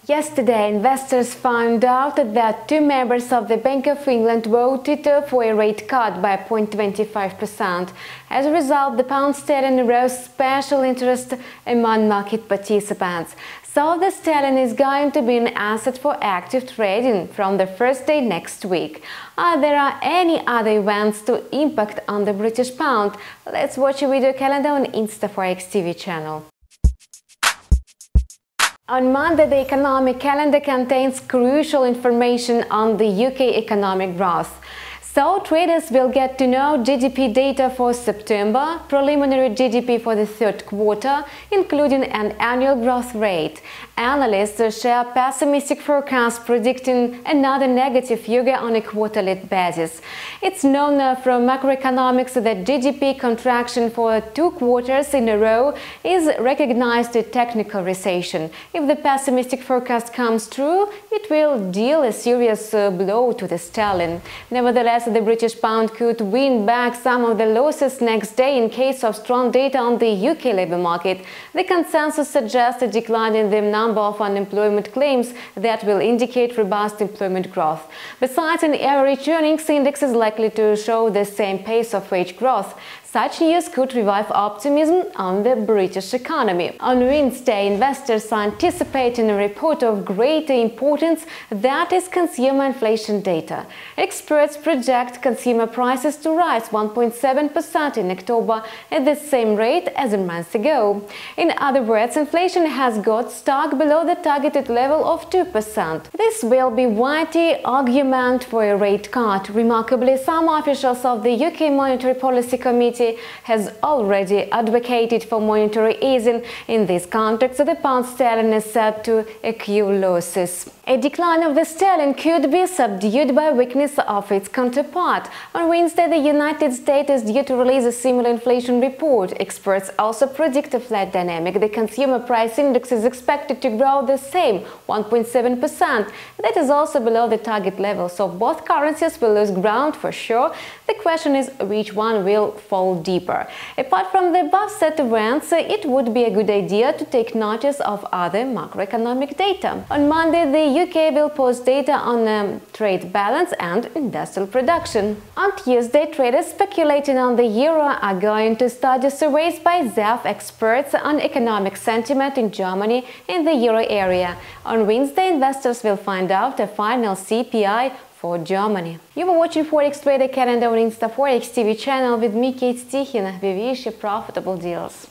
Yesterday, investors found out that two members of the Bank of England voted for a rate cut by 0.25%. As a result, the pound sterling rose special interest among market participants. So the sterling is going to be an asset for active trading from the first day next week. Are there any other events to impact on the British pound? Let's watch a video calendar on InstaForex TV channel. On Monday, the economic calendar contains crucial information on the UK economic growth. So, traders will get to know GDP data for September, preliminary GDP for the third quarter, including an annual growth rate. Analysts share pessimistic forecasts predicting another negative figure on a quarterly basis. It's known from macroeconomics that GDP contraction for 2 quarters in a row is recognized a technical recession. If the pessimistic forecast comes true, it will deal a serious blow to the sterling. Nevertheless, the British pound could win back some of the losses next day in case of strong data on the UK labour market. The consensus suggests a decline in the number of unemployment claims that will indicate robust employment growth. Besides, an average earnings index is likely to show the same pace of wage growth. Such news could revive optimism on the British economy. On Wednesday, investors are anticipating a report of greater importance, that is consumer inflation data. Experts project consumer prices to rise 1.7% in October at the same rate as a month ago. In other words, inflation has got stuck below the targeted level of 2%. This will be weighty argument for a rate cut. Remarkably, some officials of the UK Monetary Policy Committee has already advocated for monetary easing. In this context, the pound sterling is said to accrue losses. A decline of the sterling could be subdued by weakness of its counterpart. On Wednesday, the United States is due to release a similar inflation report. Experts also predict a flat dynamic. The consumer price index is expected to grow the same, 1.7%. That is also below the target level, so both currencies will lose ground for sure. The question is which one will fall deeper. Apart from the above set events, it would be a good idea to take notice of other macroeconomic data. On Monday, the UK will post data on trade balance and industrial production. On Tuesday, traders speculating on the euro are going to study surveys by ZEF experts on economic sentiment in Germany and the euro area. On Wednesday, investors will find out a final CPI for Germany. You were watching Forex Trader Calendar on InstaForex TV channel with me, Kate Stichina. We wish you profitable deals.